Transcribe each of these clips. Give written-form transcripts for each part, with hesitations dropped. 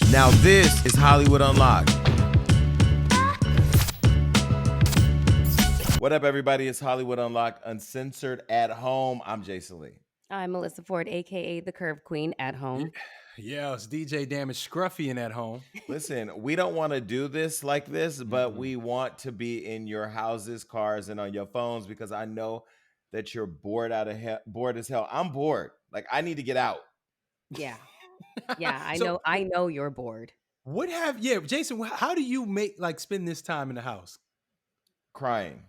Now this is Hollywood Unlocked. What up, everybody? It's Hollywood Unlocked Uncensored at home. I'm Jason Lee. I'm Melissa Ford, aka the Curve Queen, at home. Yeah, it's DJ Damage Scruffy at home. Listen, we don't want to do this like this, but we want to be in your houses, cars, and on your phones because I know that you're bored bored as hell. I'm bored. Like, I need to get out. Yeah, yeah. So, I know you're bored. Jason, how do you spend this time in the house? Crying.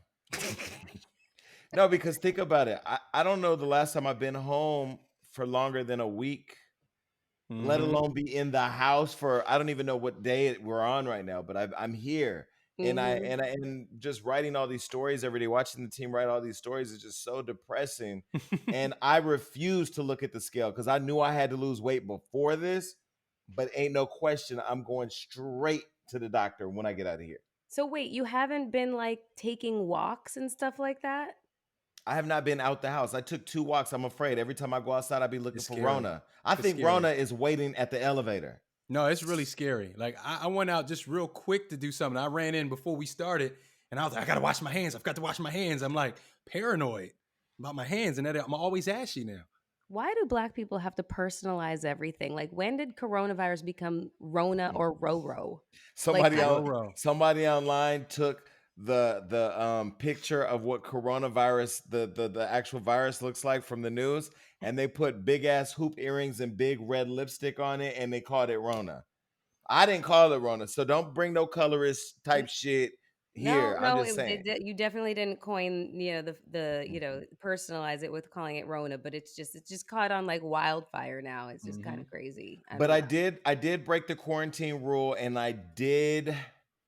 No, because think about it. I don't know the last time I've been home for longer than a week, let alone be in the house for, I don't even know what day we're on right now, but I'm here. And just writing all these stories every day, watching the team write all these stories is just so depressing. And I refuse to look at the scale because I knew I had to lose weight before this, but ain't no question I'm going straight to the doctor when I get out of here. So wait, you haven't been like taking walks and stuff like that? I have not been out the house. I took 2 walks. I'm afraid every time I go outside, I'll be looking It's for scary. Rona. I It's think scary. Rona is waiting at the elevator. No, it's really scary. Like I went out just real quick to do something. I ran in before we started, and I was like, I gotta wash my hands. I've got to wash my hands. I'm like paranoid about my hands, and I'm always ashy now. Why do Black people have to personalize everything? Like, when did coronavirus become Rona or Roro? Somebody online took the picture of what coronavirus, the actual virus looks like from the news, and they put big ass hoop earrings and big red lipstick on it, and they called it Rona. I didn't call it Rona, so don't bring no colorist type shit here. I'm just saying. You definitely didn't coin, the personalize it with calling it Rona, but it's just caught on like wildfire now. It's just kind of crazy. But I did break the quarantine rule, and I did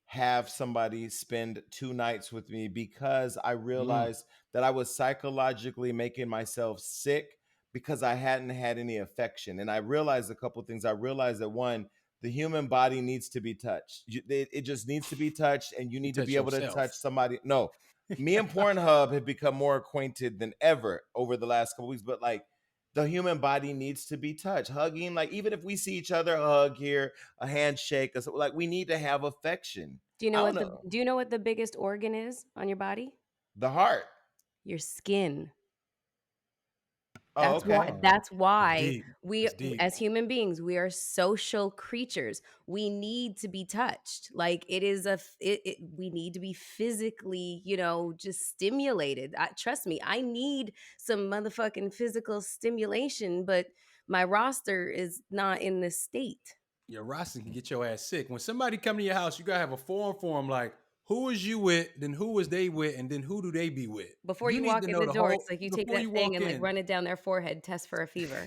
have somebody spend 2 nights with me because I realized that I was psychologically making myself sick because I hadn't had any affection. And I realized a couple things. I realized that, one, the human body needs to be touched. It just needs to be touched, and you need to be able to touch somebody. No, me and Pornhub have become more acquainted than ever over the last couple weeks, but like, the human body needs to be touched. Hugging, like, even if we see each other, a hug here, a handshake, or like, we need to have affection. Do you know what the biggest organ is on your body? The heart. Your skin. Oh, okay. That's why That's deep. as human beings, we are social creatures. We need to be touched. Like, it is we need to be physically, just stimulated. Trust me, I need some motherfucking physical stimulation, but my roster is not in this state. Your roster can get your ass sick. When somebody come to your house, you gotta have a form for them. Like, who is you with? Then who is they with? And then who do they be with? Before you walk in the door, it's like you take that thing and like run it down their forehead, test for a fever.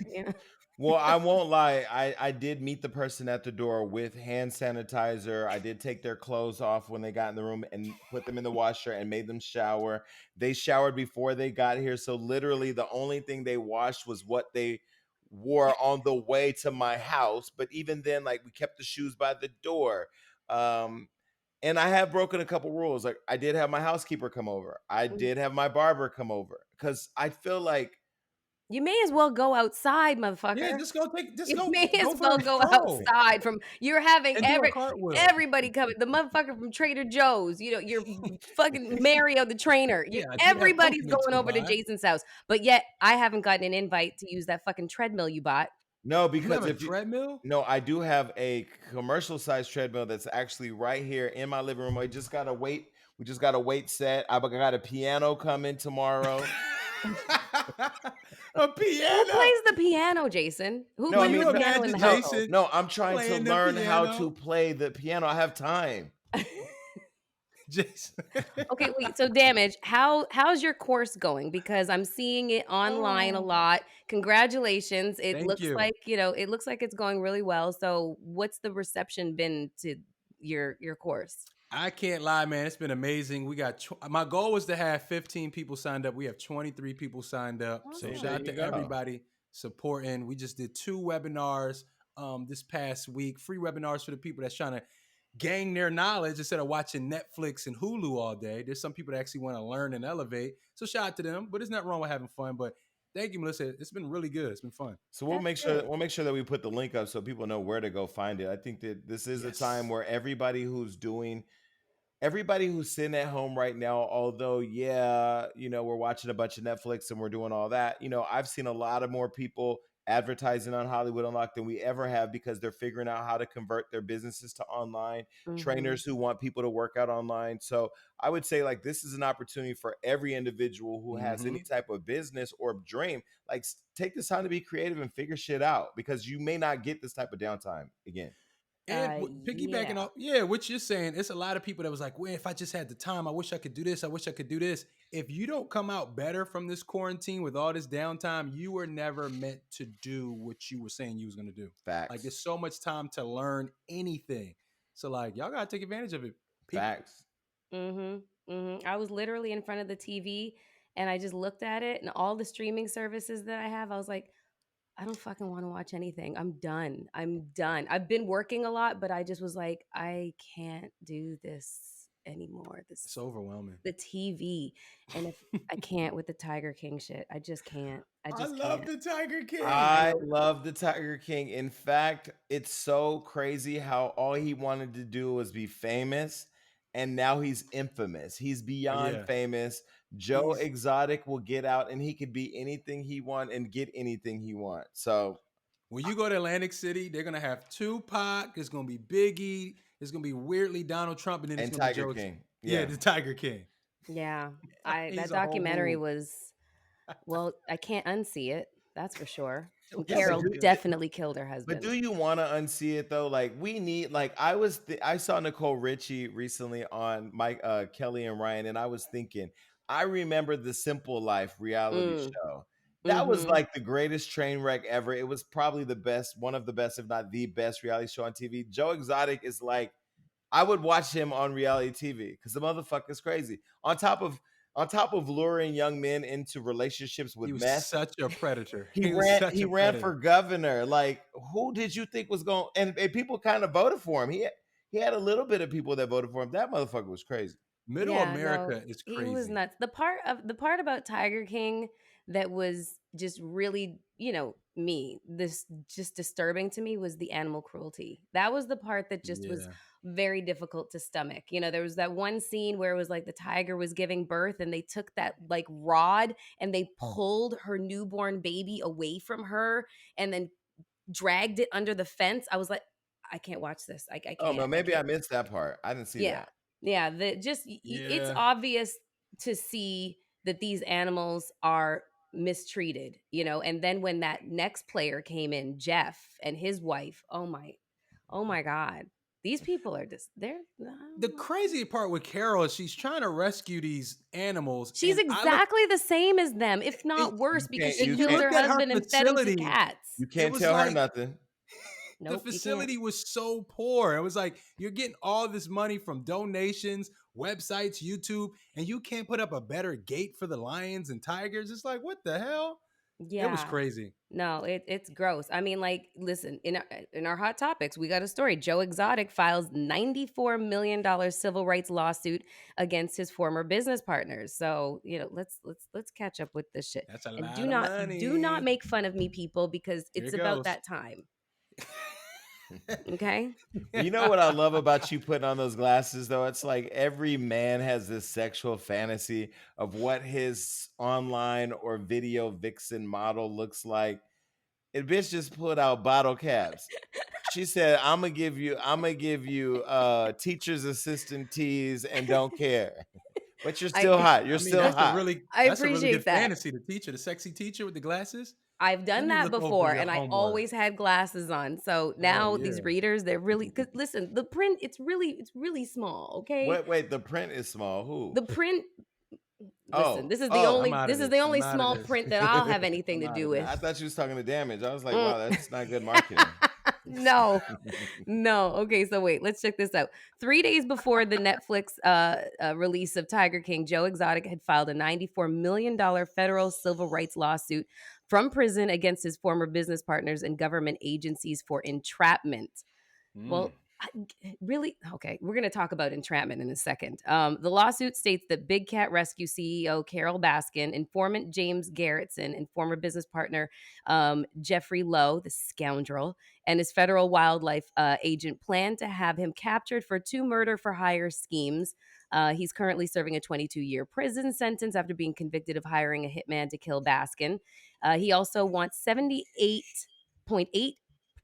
Well, I won't lie. I did meet the person at the door with hand sanitizer. I did take their clothes off when they got in the room and put them in the washer and made them shower. They showered before they got here. So literally the only thing they washed was what they wore on the way to my house. But even then, like, we kept the shoes by the door. And I have broken a couple rules. Like, I did have my housekeeper come over. I did have my barber come over because I feel like you may as well go outside, motherfucker. Yeah, You may as well go outside from. You're having everybody coming. The motherfucker from Trader Joe's. You're fucking Mario the trainer. Everybody's going over to Jason's house, but yet I haven't gotten an invite to use that fucking treadmill you bought. No, because treadmill? No, I do have a commercial size treadmill that's actually right here in my living room. We just got a weight set. I got a piano coming tomorrow. A piano. Who plays the piano, Jason? Who plays the piano in the house? No, I'm trying to learn how to play the piano. I have time. Jason. Okay, wait. So, Damage, how's your course going? Because I'm seeing it online a lot. Congratulations. It looks like it's going really well. So, what's the reception been to your course? I can't lie, man. It's been amazing. We got my goal was to have 15 people signed up. We have 23 people signed up. So shout out to everybody supporting. We just did 2 webinars this past week. Free webinars for the people that's trying to gain their knowledge instead of watching Netflix and Hulu all day. There's some people that actually want to learn and elevate. So shout out to them. But there's nothing wrong with having fun. But Thank you, Melissa. It's been really good. It's been fun. So That's good. we'll make sure that we put the link up so people know where to go find it. I think that this is a time Yes. where everybody who's sitting at home right now, although, yeah, we're watching a bunch of Netflix and we're doing all that, I've seen a lot of more people advertising on Hollywood Unlocked than we ever have because they're figuring out how to convert their businesses to online, Mm-hmm. trainers who want people to work out online. So I would say, like, this is an opportunity for every individual who has any Mm-hmm. type of business or dream. Like, take this time to be creative and figure shit out because you may not get this type of downtime again. And piggybacking Yeah. off, yeah, what you're saying, it's a lot of people that was like, well, if I just had the time, I wish I could do this. I wish I could do this. If you don't come out better from this quarantine with all this downtime, you were never meant to do what you were saying you was going to do. Like, Facts. there's so much time to learn anything. So, like, y'all got to take advantage of it, people. Facts. Mm-hmm. Mm-hmm. I was literally in front of the TV and I just looked at it and all the streaming services that I have. I was like, I don't fucking want to watch anything. I'm done. I'm done. I've been working a lot, but I just was like, I can't do this anymore. It's overwhelming. The TV. And if I can't with the Tiger King shit, I just can't. I I just love can't. the Tiger King. I love the Tiger King. In fact, it's so crazy how all he wanted to do was be famous, and now he's infamous. He's beyond Yeah. famous. Joe He's Exotic will get out, and he could be anything he want and get anything he wants. So, When you go to Atlantic City, they're gonna have Tupac. It's gonna be Biggie. It's gonna be weirdly Donald Trump, and then it's and gonna be Tiger Joe. King, Yeah, yeah. the Tiger King. Yeah. I He's that a whole documentary move. was well, I can't unsee it. That's for sure. Yo, And Yeah, it's but so Carol good. definitely killed her do husband. you want to unsee it though? Like, we need, like, I saw Nicole Richie recently on Mike Kelly and Ryan, and I was thinking, I remember the Simple Life reality Mm. show. That was Mm-hmm. like the greatest train wreck ever. It was probably the best, one of the best, if not the best reality show on TV. Joe Exotic is like, I would watch him on reality TV because the motherfucker is crazy. On top of luring young men into relationships He with was meth, such a predator. he He was ran such he a ran for predator. governor. Like, who did you think was going, and people kind of voted for him. He had a little bit of people that voted for him. That motherfucker was crazy. Middle Yeah, no, America is he was crazy. nuts. The part about Tiger King that was just really, me, this just disturbing to me was the animal cruelty. That was the part that just was Yeah. very difficult to stomach. There was that one scene where it was like the tiger was giving birth and they took that like rod and they pulled her newborn baby away from her and then dragged it under the fence. I was like, I can't watch this. I Oh no, can't. I maybe I can't. missed that part. I didn't see Yeah. that. Yeah, the just it's Yeah. obvious to see that these animals are mistreated, and then when that next player came in, Jeff and his wife, oh my god. These people are just they're I The don't know. crazy part with Carol is she's trying to rescue these animals. She's And I look, exactly the same as them, if it, not worse, You because can't she you you killed can't her looked at her husband and fed him to facility, cats. you it can't was tell her like nothing. the Nope, you can't. facility was so poor. It was like you're getting all this money from donations, websites, YouTube, and you can't put up a better gate for the lions and tigers. It's like, what the hell? It was Yeah. crazy. No, it's gross. I mean, like, listen, in our hot topics, we got a story. Joe Exotic files $94 million civil rights lawsuit against his former business partners. So, let's catch up with this shit. That's a And lot do of not money. make fun of me, people, because Here it's it about goes. that time. Okay? You know what I love about you putting on those glasses, though? It's like every man has this sexual fantasy of what his online or video vixen model looks like. And bitch just pulled out bottle caps. She said, I'm gonna give you teacher's assistant teas and don't care. But you're still I hot. You're I mean, still hot. I that's a really good appreciate that. fantasy. The teacher, the sexy teacher with the glasses. I've Let done me that look over before your and I homework. always had glasses on. So Hell now these yeah. readers, they're really cuz listen, the print it's really small, okay? Wait, the print is small. Who? The print listen, Oh, this is the oh, I'm only out of this is the this. only I'm out of small this. print that I'll have anything I'm to out do of with. I this. thought you was talking to damage. I was like, Mm, wow, that's not good marketing. no. No. Okay, so wait, let's check this out. 3 days before the Netflix release of Tiger King, Joe Exotic had filed a $94 million federal civil rights lawsuit from prison against his former business partners and government agencies for entrapment. Mm. Well, Really? Okay, we're going to talk about entrapment in a second. The lawsuit states that Big Cat Rescue CEO Carol Baskin, informant James Garrettson, and former business partner Jeffrey Lowe, the scoundrel, and his federal wildlife agent plan to have him captured for 2 murder for hire schemes. He's currently serving a 22-year prison sentence after being convicted of hiring a hitman to kill Baskin. He also wants 78.8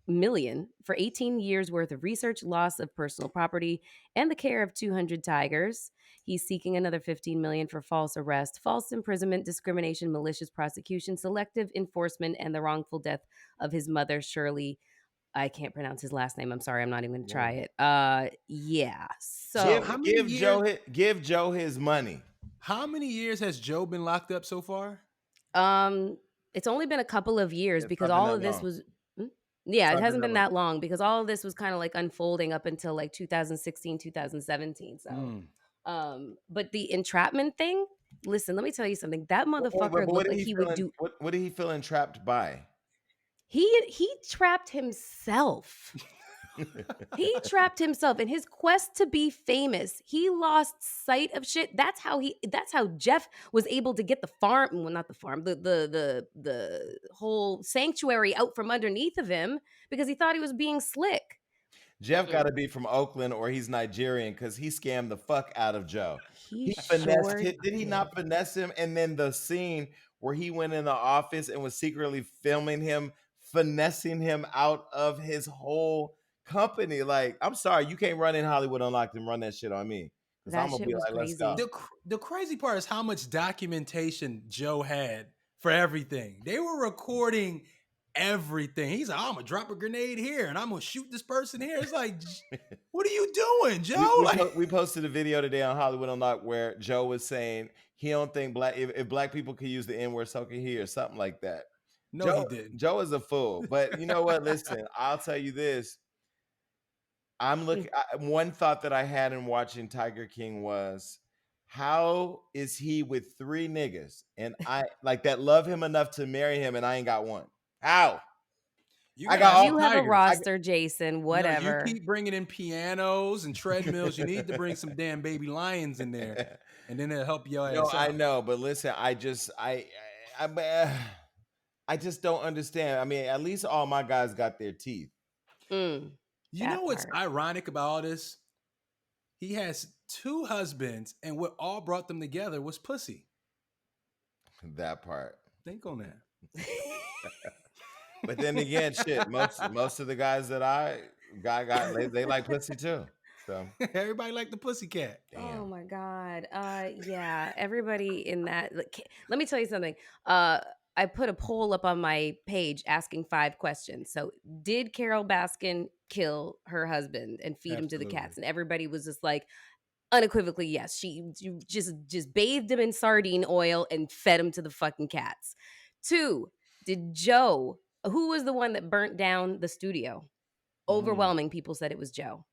million for 18 years worth of research, loss of personal property, and the care of 200 tigers. He's seeking another 15 million for false arrest, false imprisonment, discrimination, malicious prosecution, selective enforcement, and the wrongful death of his mother, Shirley. I can't pronounce his last name. I'm sorry. I'm not even going to try it. Yeah. Give How So, many give years? Joe give Joe his money. How many years has Joe been locked up so far? um it's only been a couple of years It's because not been all that of this long. was It's yeah, it not been hasn't that been long. that long because all of this was kind of like unfolding up until like 2016, 2017. So Mm. but the entrapment thing, listen, let me tell you something. That But motherfucker what looked did like he he feel would do. what did he feel entrapped by? He trapped himself. He trapped himself in his quest to be famous. He lost sight of shit. That's how Jeff was able to get the farm, well not the farm, the whole sanctuary out from underneath of him because he thought he was being slick. Jeff got to be from Oakland or he's Nigerian because he scammed the fuck out of Joe. He He finessed sure it. Did he did. not finesse him? And then the scene where he went in the office and was secretly filming him, finessing him out of his whole company. Like, I'm sorry, you can't run in Hollywood Unlocked and run that shit on me because I'm That gonna shit be was like, let's go. crazy. The crazy part is how much documentation Joe had for everything. They were recording everything. He's like, I'm gonna drop a grenade here and I'm gonna shoot this person here. It's like, what are you doing, We, Joe? we, Like, po- we posted a video today on Hollywood Unlocked where Joe was saying he don't think if black people could use the N word, so can he, or something like that. no, Joe he didn't. Joe is a fool, but you know what? Listen, I'll tell you this. I'm looking. One thought that I had in watching Tiger King was, how is he with 3 niggas and I like that love him enough to marry him and I ain't got one? How? You I gotta got ask all. the You have a Tigers. roster, Jason, You whatever. keep bringing in pianos and treadmills. You need to bring some damn baby lions in there, and then it'll help your No, ass I out. know, but listen, I I just don't understand. I mean, at least all my guys got their teeth. Mm, You know that what's part. ironic about all this? He has 2 husbands, and what all brought them together was pussy. That part. Think on that. But then again, shit, most of the guys that I got they like pussy too. So Everybody like the pussy cat. Oh damn. my God. Yeah, everybody in that let me tell you something. I put a poll up on my page asking 5 questions. So, did Carol Baskin kill her husband and feed him to the Absolutely. cats? And everybody was just like unequivocally yes. You just bathed him in sardine oil and fed him to the fucking cats. 2, did Joe, who was the one that burnt down the studio? Mm. Overwhelming people said it was Joe.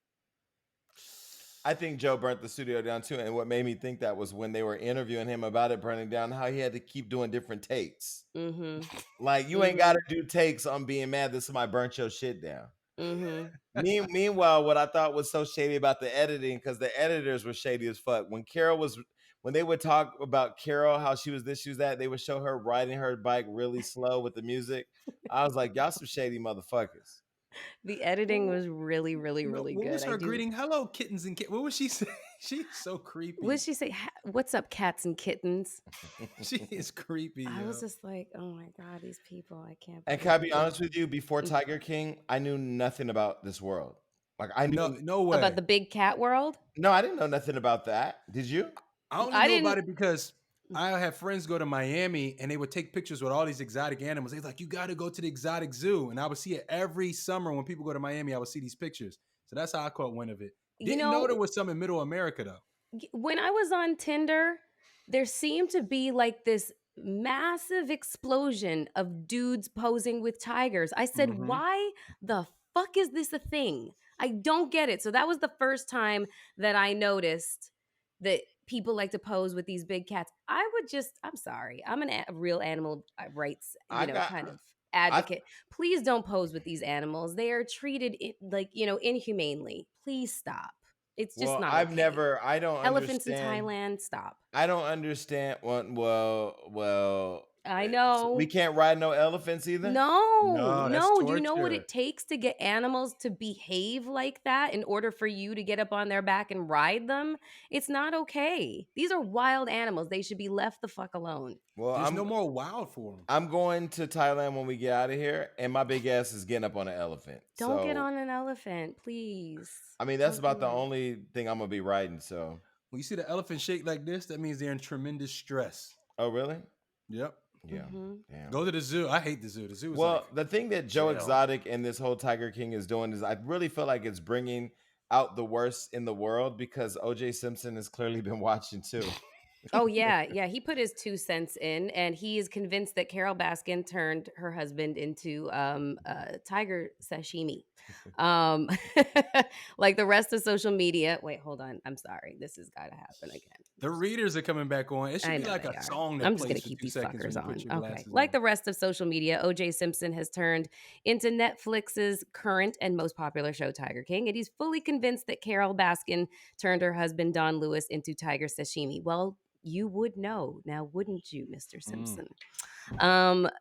I think Joe burnt the studio down too. And what made me think that was when they were interviewing him about it burning down, how he had to keep doing different takes. Mhm. Like you ain't gotta Mhm. do takes on being mad that somebody burnt your shit down. Mhm. Meanwhile, what I thought was so shady about the editing, because the editors were shady as fuck. When they would talk about Carol, how she was this, she was that, they would show her riding her bike really slow with the music. I was like, y'all some shady motherfuckers. The editing was really, really, No, really what good. was I her do. greeting? Hello, kittens and What was she saying? She's so What did creepy. she say? What's up, cats and kittens? She is creepy, I was yo. just like, oh my God, these people. I can't And can I be believe honest with you? Before it. Tiger King, I knew nothing about this world. Like I No, knew no About way. the big cat world. no, I didn't know nothing about that. Did you? I only I knew about didn't. it because I had friends go to Miami and they would take pictures with all these exotic animals. They're like, you got to go to the exotic zoo. And I would see it every summer when people go to Miami. I would see these pictures. So that's how I caught wind of it. You Didn't know there know, was some in Middle America, though. when I was on Tinder, there seemed to be like this massive explosion of dudes posing with tigers. I said, Mm-hmm. why the fuck is this a thing? I don't get it. So that was the first time that I noticed that people like to pose with these big cats. I'm sorry, I'm a real animal rights, I got kind of I advocate. Please don't pose with these animals. They are treated inhumanely. Please stop. It's just well, not I've okay. never. I don't Elephants in understand. Thailand, stop. I don't understand. Well. I So we know. can't ride no elephants either. No, No, that's no. Do you know what torture. it takes to get animals to behave like that in order for you to get up on their back and ride them? It's not okay. These are wild animals. They should be left the fuck alone. Well, There's no more wild for them. I'm going to Thailand when we get out of here, and my big ass is getting up on an elephant. Don't get So on an elephant, please. I mean, that's Don't about do the it. only thing I'm gonna be riding. So, When you see the elephant shake like this, that means they're in tremendous stress. oh really? Yep. Yeah. Mhm. Damn. Go to the zoo. I hate the zoo. The zoo is Well, like the thing that Joe jail. Exotic and this whole Tiger King is doing is I really feel like it's bringing out the worst in the world because OJ Simpson has clearly been watching too. Oh yeah, yeah. He put his 2 cents in, and he is convinced that Carol Baskin turned her husband into tiger sashimi. Um, like the rest of social media. Wait, hold on. I'm sorry. This has got to happen again. The readers are coming back on. It should I be know like they a are. song that I'm just plays gonna for keep 2 seconds when these you fuckers put on. your Okay. glasses Like on. the rest of social media, OJ Simpson has turned into Netflix's current and most popular show, Tiger King, and he's fully convinced that Carol Baskin turned her husband Don Lewis into tiger sashimi. Well, you would know now, wouldn't you, Mr. Mm. Simpson?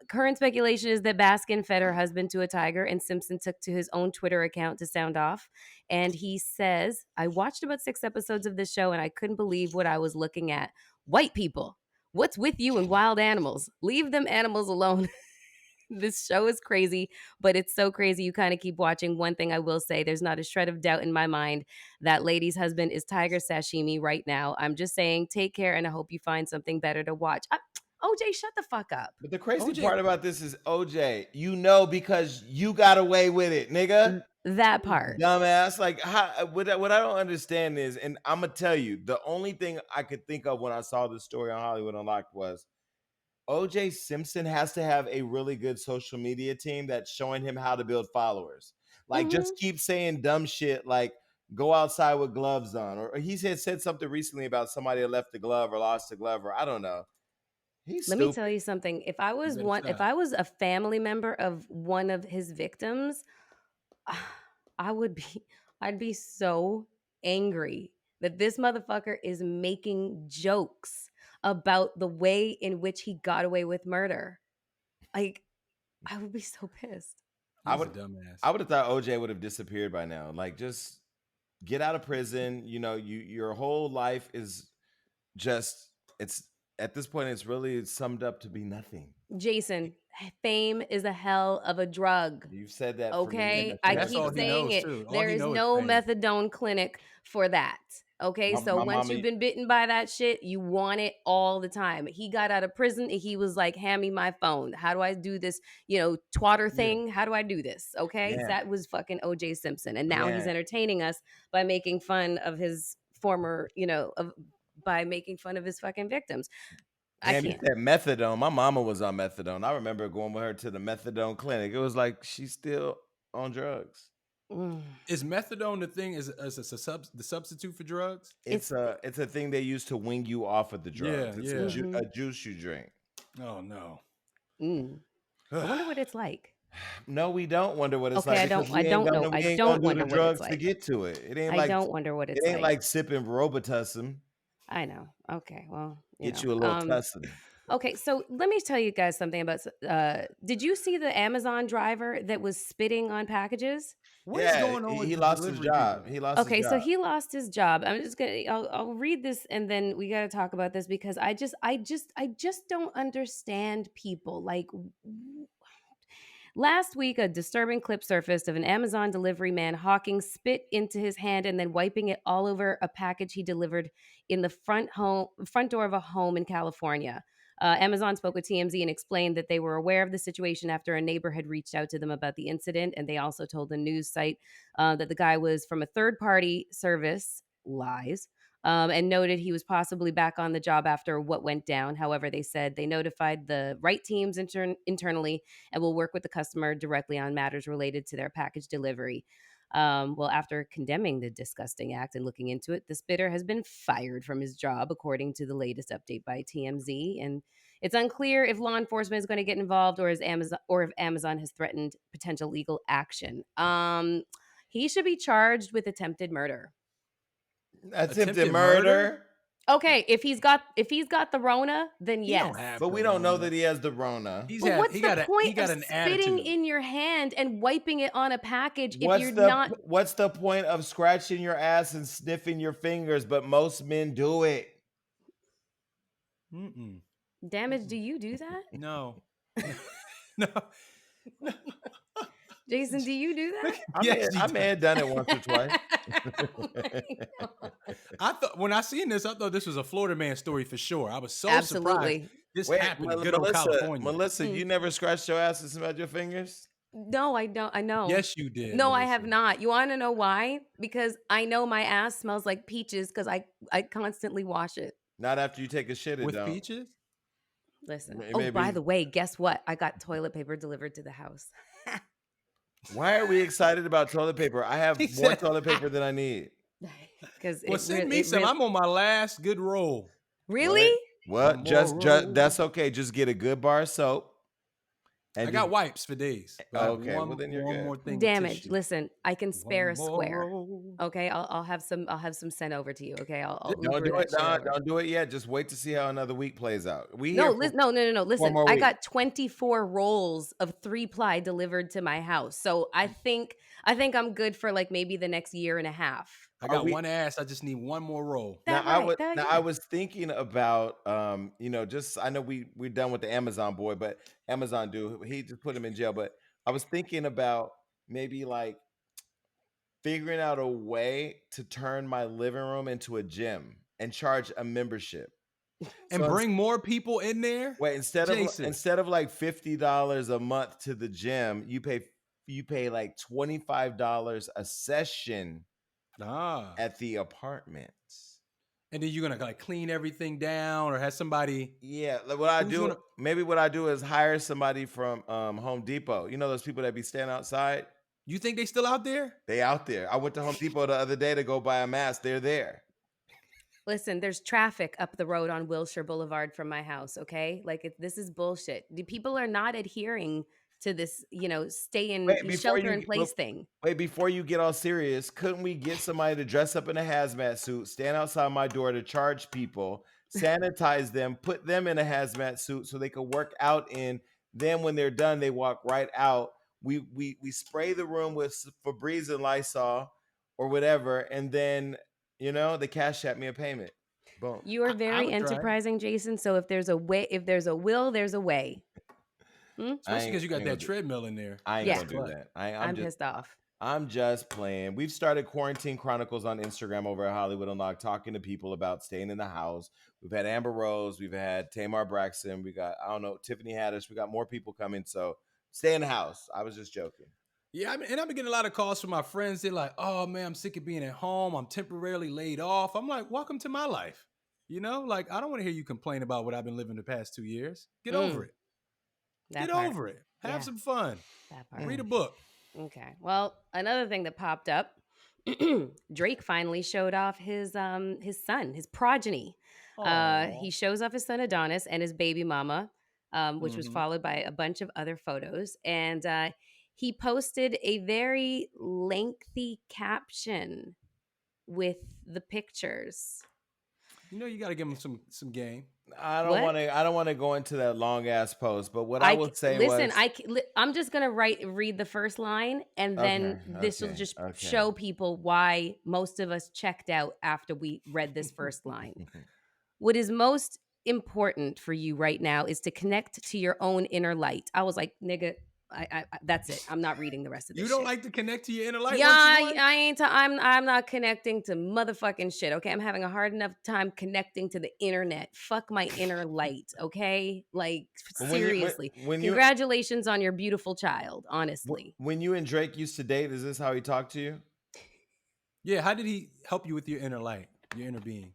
Current speculation is that Baskin fed her husband to a tiger, and Simpson took to his own Twitter account to sound off. And he says, I watched about 6 episodes of this show and I couldn't believe what I was looking at. White people, what's with you and wild animals? Leave them animals alone. This show is crazy, but it's so crazy you kind of keep watching. One thing I will say, there's not a shred of doubt in my mind that lady's husband is tiger sashimi right now. I'm just saying, take care, and I hope you find something better to watch. OJ, shut the fuck up. But the crazy OJ, part about this is OJ, you know, because you got away with it, nigga. That part. Dumbass. Like, what I don't understand is, and I'm gonna tell you, the only thing I could think of when I saw this story on Hollywood Unlocked was OJ Simpson has to have a really good social media team that's showing him how to build followers. Like, Hmm. just keep saying dumb shit like go outside with gloves on. Or he said something recently about somebody that left the glove or lost the glove, or I don't know. He's Let me stupid. tell you something. you better If stop. I was a family member of one of his victims, I would be I'd be so angry that this motherfucker is making jokes about the way in which he got away with murder. Like, I would be so pissed. I He's a would dumbass. I would have thought OJ would have disappeared by now. Like, just get out of prison. You know, your whole life is just it's at this point it's really summed up to be nothing. Jason, fame is a hell of a drug. You've said that for many Okay, years I And too. that's keep all So he now saying knows it. too. All There he is knows is no fame. methadone clinic for that. Okay, so my once you've mommy, been bitten by that shit, you want it all the time. He got out of prison and he was like, hand me my phone. How do I do this, twatter Yeah. thing? How do I do this? Okay, man, that was fucking OJ Simpson. And now he's man. entertaining us by making fun of his former, by making fun of his fucking victims. I Damn, you can't. said methadone. My mama was on methadone. I remember going with her to the methadone clinic. It was like she's still on drugs. Mm. Is methadone the thing? Is the substitute for drugs? It's It's, a thing they use to wing you off of the Yeah, drugs. It's yeah. mhm. a juice you drink. Oh no. Mm. I wonder what it's like. No, we don't wonder what it's Okay, like because I don't know. I we ain't gonna don't do the wonder what it's drugs to like. get to it. I don't wonder what it's It ain't like. like sipping Robitussin. I know. Okay, well, Get you a little tussin. okay, so let me tell you guys something about did you see the Amazon driver that was spitting on packages? What is Yeah, going on with he the lost his delivery job. people? He lost his Okay, so job. he lost his job. I'll read this and then we got to talk about this because I just don't understand people. Like, last week, a disturbing clip surfaced of an Amazon delivery man hawking spit into his hand and then wiping it all over a package he delivered in the front door of a home in California. Amazon spoke with TMZ and explained that they were aware of the situation after a neighbor had reached out to them about the incident, and they also told the news site that the guy was from a third-party service. Lies. And noted he was possibly back on the job after what went down. However, they said they notified the right teams internally and will work with the customer directly on matters related to their package delivery. Well, after condemning the disgusting act and looking into it, the spitter has been fired from his job, according to the latest update by TMZ. And It's unclear if law enforcement is going to get involved or if Amazon has threatened potential legal action. He should be charged with attempted murder. Attempted Attempted murder? murder? Okay, if he's got the Rona, then He yes. don't have But the we don't know Rona. that he has the Rona. He's But had what's he the got point of an spitting attitude. in your hand and wiping it on a package if What's you're not? the point of scratching your ass and sniffing your fingers? But most men do it. Mm-mm. Damage, do you do that? No. No. No. Jason, do you do that? Yes, I may have done it once or twice. Oh my God. I thought when I seen this, I thought this was a Florida man story for sure. I was so surprised Absolutely. this Wait, happened in good old California. Melissa, you never scratched your ass and smelled your fingers? No, I don't. I know. Yes, you did. No, I Melissa. have not. You want to know why? Because I know my ass smells like peaches because I constantly wash it. Not after you take a shit, it With don't. peaches? Listen. May- Oh, by maybe- the way, guess what? I got toilet paper delivered to the house. Why are we excited about toilet paper? I have He more said- toilet paper than I need. Because Well, send me some. I'm on my last good roll. really? What? One Just more roll. that's okay. Just get a good bar of soap. And I got wipes for days. But I have Okay, well, then you're one good. more thing. of Damage. tissue. Listen, I can spare a One more square. roll. Okay, I'll have some sent over to you. Okay, I'll Don't Uber do that it. shit over. Don't do it yet. Just wait to see how another week plays out. We No, here. no. Listen, more I weeks. got 24 rolls of 3-ply delivered to my house. So I think I'm good for like maybe the next year and a half. I got one ass. I just need one more roll. I was thinking about just I know we're done with the Amazon boy, but Amazon dude, he just put him in jail. But I was thinking about maybe like figuring out a way to turn my living room into a gym and charge a membership. And So bring more people in there. wait, instead Jason. of like $50 a month to the gym, you pay like $25 a session at the apartment. And then you're gonna like clean everything down or have somebody. Yeah, like what I do is hire somebody from Home Depot. You know those people that be standing outside? You think they still out there? They out there. I went to Home Depot the other day to go buy a mask. They're there. Listen, there's traffic up the road on Wilshire Boulevard from my house, okay? Like this is bullshit. The people are not adhering to this, stay in shelter in place thing. Wait, before you get all serious, couldn't we get somebody to dress up in a hazmat suit, stand outside my door to charge people, sanitize them, put them in a hazmat suit so they could work out in. Then when they're done, they walk right out. We spray the room with Febreze and Lysol or whatever, and then they cash at me a payment. Boom. You are very enterprising, Jason. So if there's a way, if there's a will, there's a way. Especially because you got that treadmill in there. I ain't gonna do that. I'm pissed off. I'm just playing. We've started Quarantine Chronicles on Instagram over at Hollywood Unlocked, talking to people about staying in the house. We've had Amber Rose, we've had Tamar Braxton, we got Tiffany Haddish. We got more people coming. So stay in the house. I was just joking. Yeah, I've been getting a lot of calls from my friends. They're like, "Oh man, I'm sick of being at home. I'm temporarily laid off." I'm like, "Welcome to my life." Like I don't want to hear you complain about what I've been living the past 2 years. Get over it. Get over it. Have some fun. That part. Read a book. Okay. Well, another thing that popped up, Drake finally showed off his son, his progeny. He shows off his son Adonis and his baby mama, which was followed by a bunch of other photos. And he posted a very lengthy caption with the pictures. You got to give him some game. I don't want to go into that long ass post, but what I will say was, I'm just gonna read the first line, and then this will just show people why most of us checked out after we read this first line. What is most important for you right now is to connect to your own inner light. I was like, nigga, I that's it. I'm not reading the rest of this. You don't like to connect to your inner light? Yeah, I'm not connecting to motherfucking shit. Okay, I'm having a hard enough time connecting to the internet. Fuck my inner light. Okay, like seriously. Congratulations on your beautiful child. Honestly, when you and Drake used to date, is this how he talked to you? Yeah. How did he help you with your inner light, your inner being?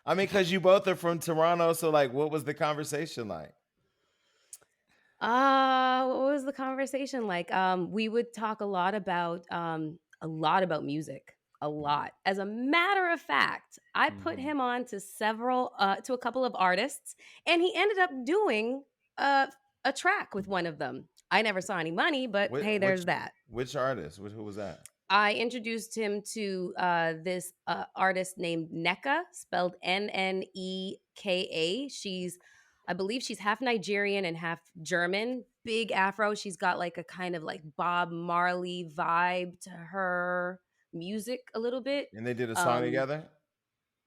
I mean, because you both are from Toronto, so like, what was the conversation like? What was the conversation like? We would talk a lot about music. a lot. As a matter of fact, I put Mhm. him on to a couple of artists, and he ended up doing uh, a track with one of them. I never saw any money, but Which hey, which, there's that. which artist? Who was that? I introduced him to this artist named Neka, spelled Nneka. I believe she's half Nigerian and half German. Big afro. She's got like a kind of like Bob Marley vibe to her music a little bit. And they did a song Um, together.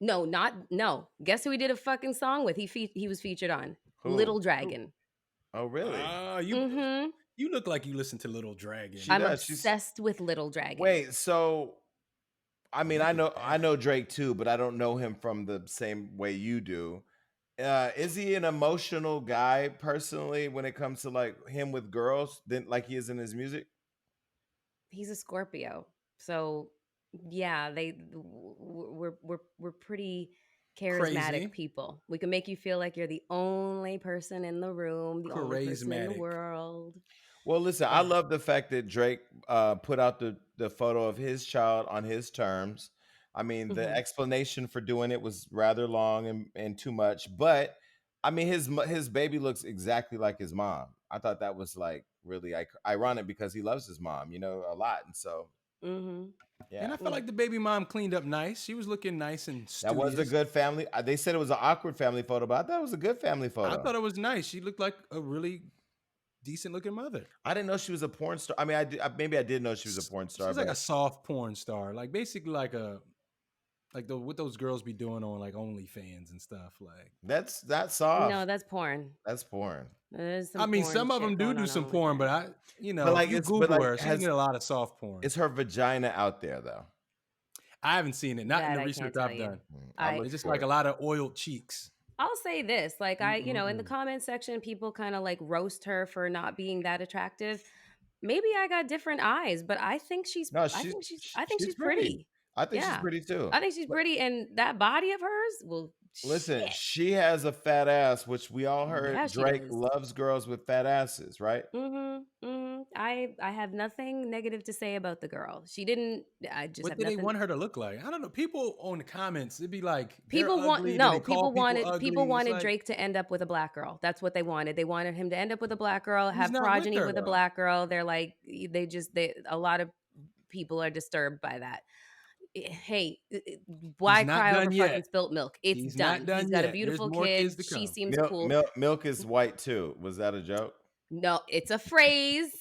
no, not no. Guess who he did a fucking song with? He was featured on Who? Little Dragon. Oh, really? Mm-hmm. You look like you listen to Little Dragon. She I'm does. She's obsessed with Little Dragon. wait. So I mean, Little I Dragon. know Drake too, but I don't know him from the same way you do. Is he an emotional guy personally when it comes to like him with girls, then like he is in his music? He's a Scorpio. So yeah, we're pretty charismatic Crazy. people. We can make you feel like you're the only person in the room, the only person in the Charismatic. world. Well, listen, I Uh, love the fact that Drake put out the photo of his child on his terms. I mean, the Hmm. explanation for doing it was rather long and too much, but I mean, his baby looks exactly like his mom. I thought that was like really ironic because he loves his mom, you know, a lot, and so Hmm. and yeah, I felt like the baby mom cleaned up nice. She was looking nice and that was a studious. good family. They said it was an awkward family photo, but I thought it was a good family I photo. thought it was nice. She looked like a really decent looking mother. I didn't know she was a porn star. I mean, maybe I did know she was a porn star, She's like a but soft porn star, like basically like the what those girls be doing on like OnlyFans and stuff. Like, that's No, soft. that's porn. That's porn. There's I some mean, porn some of shit them do going do on some porn, but OnlyFans. But if like you it's but Google like her, she has get a lot of soft porn. is her vagina out there though? I haven't seen it, not in That the I research can't tell I've you. done. I I look It's just for like it. a lot of oiled cheeks. I'll say this, like in the Mm-mm-mm. comment section, people kind of like roast her for not being that attractive. Maybe I got different eyes, but No, I think she's she's pretty. pretty. I think she's Yeah. pretty too. I think she's But pretty, and that body of hers, well, listen, shit. she has a fat ass, which we all Yeah, heard she Drake does. loves girls with fat asses, right? Mm-hmm. Mm-hmm. I have nothing negative to say about the girl. She didn't. I just What have do they nothing. want her to look like? I don't know. People on the comments, it'd be like, they're People want ugly. Then they no. call people People ugly. It's wanted like, Drake to end up with a black girl. That's what they wanted. They wanted him to end up with a black girl, he's have not with progeny her with a though. black girl. They're like they a lot of people are disturbed by that. Hey, He's why not cry over done fucking yet. spilt milk? It's He's not done. He's done got a yet. There's beautiful more kids kid. to She come. seems cool. Milk is white too. Was that a joke? No, it's a phrase.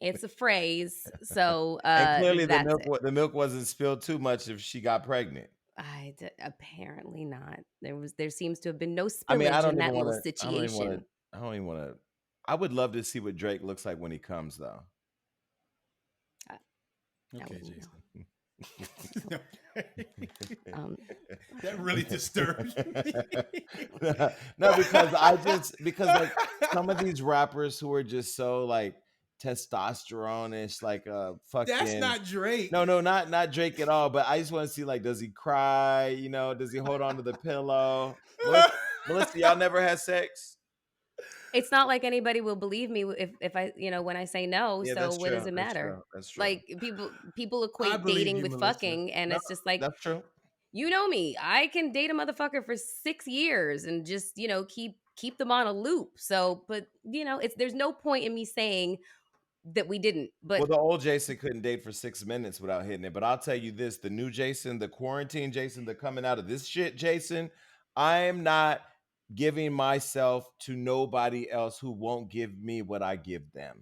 It's a phrase. So And clearly that's it. the milk wasn't spilled too much if she got pregnant. Apparently not. There seems to have been no I mean, spillage in that little situation. I don't even want to. I would love to see what Drake looks like when he comes, though. I, I Okay, wouldn't Jason. know. Um, That really disturbs me. No, because like some of these rappers who are just so like testosterone-ish, like That's fucking not Drake. no, not Drake at all. But I just want to see like, does he cry? You know, does he hold on to the pillow? Melissa, y'all never had sex? it's not like anybody will believe me if I when I say no. Yeah, So that's what does true. it That's matter? true. That's true. Like people I equate believe dating you, with Melissa. fucking, and No, it's just like, that's true. you know me, I can date a motherfucker for 6 years and just keep them on a loop. So, but it's there's no point in me saying that we didn't. Well, But the old Jason couldn't date for 6 minutes without hitting it. But I'll tell you this: the new Jason, the quarantine Jason, the coming out of this shit Jason, I'm not giving myself to nobody else who won't give me what I give them.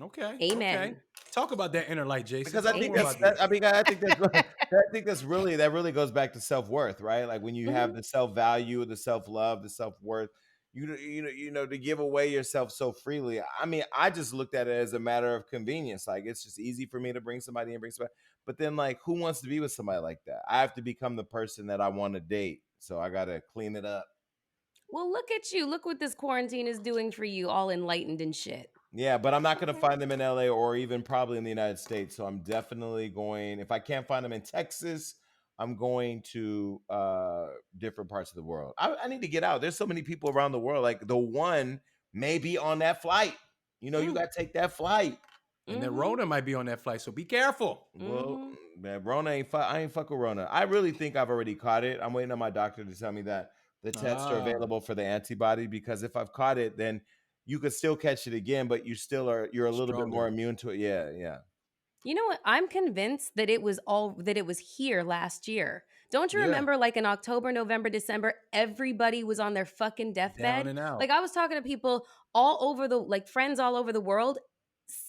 Okay. Okay. amen, Talk about that inner light, Jason. Because I Talk think more amen. about this. I mean, I think that's I think that really goes back to self-worth, right? Like when you have Mhm. the self-value, the self-love, the self-worth, to give away yourself so freely. I mean, I just looked at it as a matter of convenience. Like it's just easy for me to bring somebody and bring somebody. But then like who wants to be with somebody like that? I have to become the person that I want to date. So I gotta clean it up. Well, look at you. Look what this quarantine is doing for you, all enlightened and shit. Yeah, but I'm not going to Okay. find them in LA or even probably in the United States. So I'm definitely going, if I can't find them in Texas, I'm going to different parts of the world. I need to get out. There's so many people around the world. Like the one may be on that flight. You know, you Mm. got to take that flight. And then Mm-hmm. Rona might be on that flight, so be careful. Well, Mm-hmm. man, Rona ain't. I ain't fuck with Rona. I really think I've already caught it. I'm waiting on my doctor to tell me that the tests are Ah, available for the antibody because if I've caught it, then you could still catch it again, but you're a little bit more stronger. immune to it. Yeah, yeah, You know what? I'm convinced that it was here last year. Don't you Yeah, remember like in October, November, December, everybody was on their fucking down deathbed? and Like out. I was talking to people all over the like friends all over the world.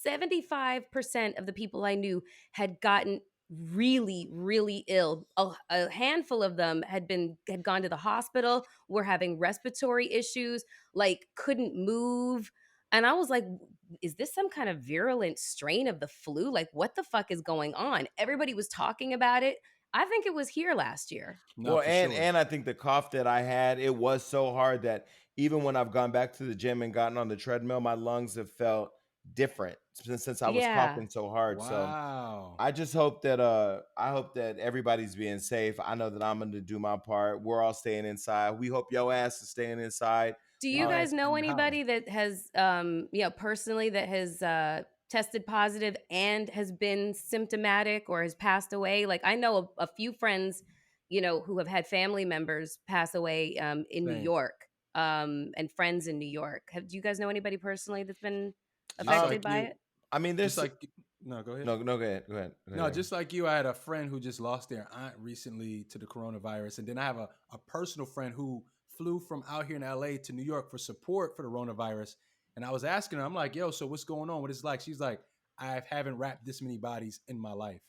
75% of the people I knew had gotten really really ill. A handful of them had gone to the hospital, were having respiratory issues, like couldn't move. And I was like, is this some kind of virulent strain of the flu? Like, what the fuck is going on? Everybody was talking about it. I think it was here last year. No, Well, for sure. and I think the cough that I had, it was so hard that even when I've gone back to the gym and gotten on the treadmill, my lungs have felt different since I was Yeah. coughing so hard. So Wow. I hope that everybody's being safe. I know that I'm gonna do my part. We're all staying inside. We hope your ass is staying inside. Do you Keep Uh, guys asses know in the house. anybody that has, personally that has tested positive and has been symptomatic or has passed away? Like, I know a few friends, who have had family members pass away in New Same. York, and friends in New York. Do you guys know anybody personally that's been Just affected like by you. it? I mean, Just there's like no, go ahead. no, go ahead, go ahead, go No, ahead. just like you, I had a friend who just lost their aunt recently to the coronavirus. And then I have a personal friend who flew from out here in LA to New York for support for the coronavirus. And I was asking her, I'm like, yo, so what's going on? What is it like? She's like, I haven't wrapped this many bodies in my life.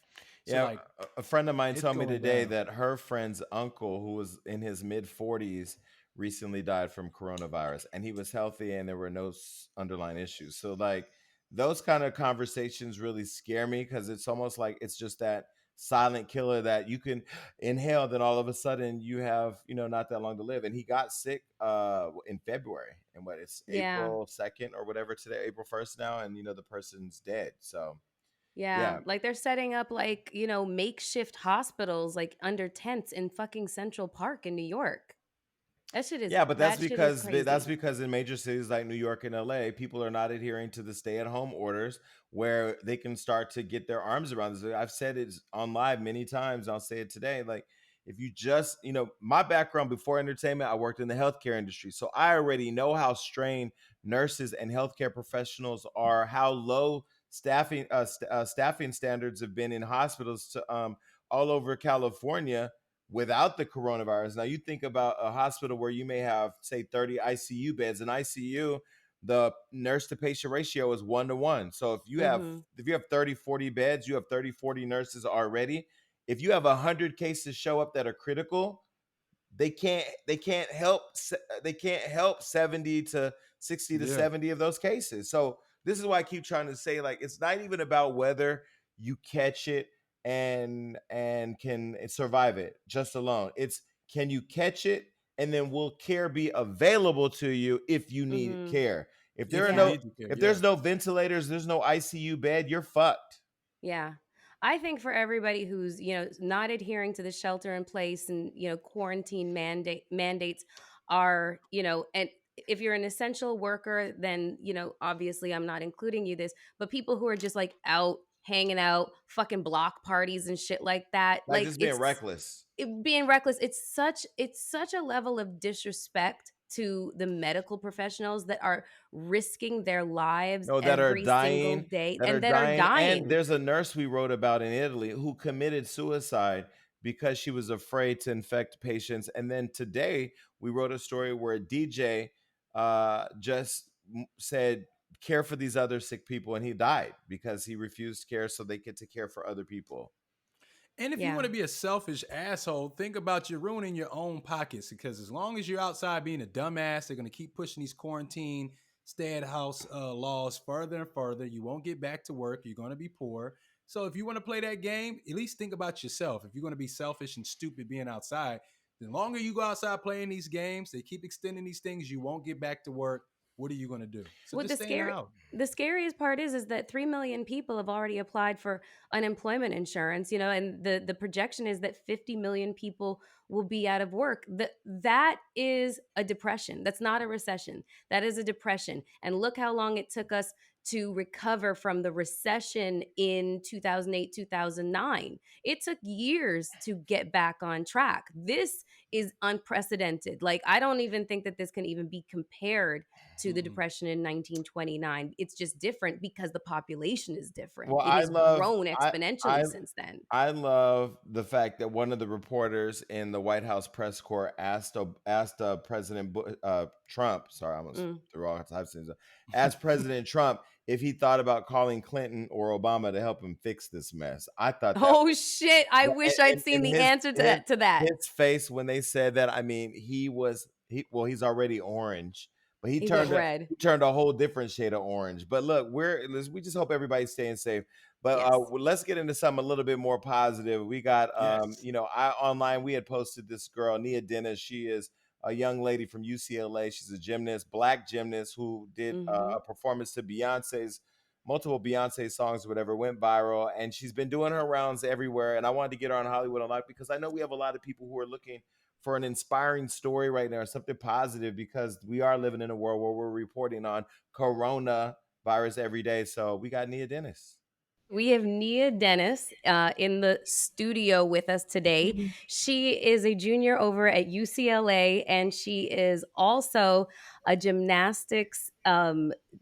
So, Yeah, like, a friend of mine it's told me going today down. that her friend's uncle, who was in his mid 40s, recently died from coronavirus, and he was healthy, and there were no underlying issues. So, like, those kind of conversations really scare me because it's almost like it's just that silent killer that you can inhale, then all of a sudden you have, not that long to live. And he got sick in February, and what it's Yeah. April 2nd or whatever today, April 1st now, and the person's dead. So, Yeah, yeah. like they're setting up like, makeshift hospitals like under tents in fucking Central Park in New York. Yeah, but That shit is that's crazy. because in major cities like New York and LA, people are not adhering to the stay-at-home orders where they can start to get their arms around this. I've said it on live many times. I'll say it today. Like, if you just, my background before entertainment, I worked in the healthcare industry, so I already know how strained nurses and healthcare professionals are, how low staffing standards have been in hospitals to all over California without the coronavirus. Now you think about a hospital where you may have say 30 ICU beds. In ICU, the nurse to patient ratio is 1 to 1. So Mhm. if you have 30, 40 beds, you have 30, 40 nurses already. If you have 100 cases show up that are critical, they can't help 70 to 60 to Yeah. 70 of those cases. So this is why I keep trying to say, like, it's not even about whether you catch it and can survive it just alone. It's, can you catch it, and then will care be available to you if you need Mhm. care. If there If are you Yeah. no need to care, if yeah. there's no ventilators, there's no ICU bed, you're fucked. Yeah. I think for everybody who's, not adhering to the shelter in place and, quarantine mandates are, and if you're an essential worker, then, obviously I'm not including you this, but people who are just like out hanging out, fucking block parties and shit like that, Like, like just being reckless. being reckless, it's such a level of disrespect to the medical professionals that are risking their lives No, every single day that are and that are dying. And dying. there's a nurse we wrote about in Italy who committed suicide because she was afraid to infect patients. And then today we wrote a story where a DJ just said, care for these other sick people, and he died because he refused care so they get to care for other people. And if you Yeah. want to be a selfish asshole, think about you ruining your own pockets because as long as you're outside being a dumbass, they're going to keep pushing these quarantine, stay at house laws further and further. You won't get back to work. You're going to be poor. So if you want to play that game, at least think about yourself. If you're going to be selfish and stupid being outside, the longer you go outside playing these games, they keep extending these things. You won't get back to work. What are you going to do? So What just stay in the house. the scariest part is that 3 million people have already applied for unemployment insurance, and the projection is that 50 million people will be out of work. That is a depression. That's not a recession. That is a depression. And look how long it took us to recover from the recession in 2008, 2009. It took years to get back on track. This is unprecedented. Like, I don't even think that this can even be compared to the Mm-mm. depression in 1929. It's just different because the population is different. Well, It I has love grown I exponentially I since then. I love the fact that one of the reporters in the White House press corps asked President Trump. Sorry, I almost Mm. threw all types of things. Asked President Trump if he thought about calling Clinton or Obama to help him fix this mess. I thought that Oh shit! I yeah, wish I'd seen and the answer to his that. his face when they said that, I mean, he's already orange, but He went red. he turned a whole different shade of orange. But look, we just hope everybody's staying safe. But Yes. let's get into something a little bit more positive. We got Yes. I online we had posted this girl, Nia Dennis. She is a young lady from UCLA. She's a gymnast, black gymnast who did Mm-hmm. a performance to Beyonce's multiple Beyonce songs or whatever, went viral, and she's been doing her rounds everywhere. And I wanted to get her on Hollywood Unlocked because I know we have a lot of people who are looking for an inspiring story right now, something positive, because we are living in a world where we're reporting on corona virus every day. So we got Nia Dennis. We have Nia Dennis in the studio with us today. She is a junior over at UCLA, and she is also a gymnastics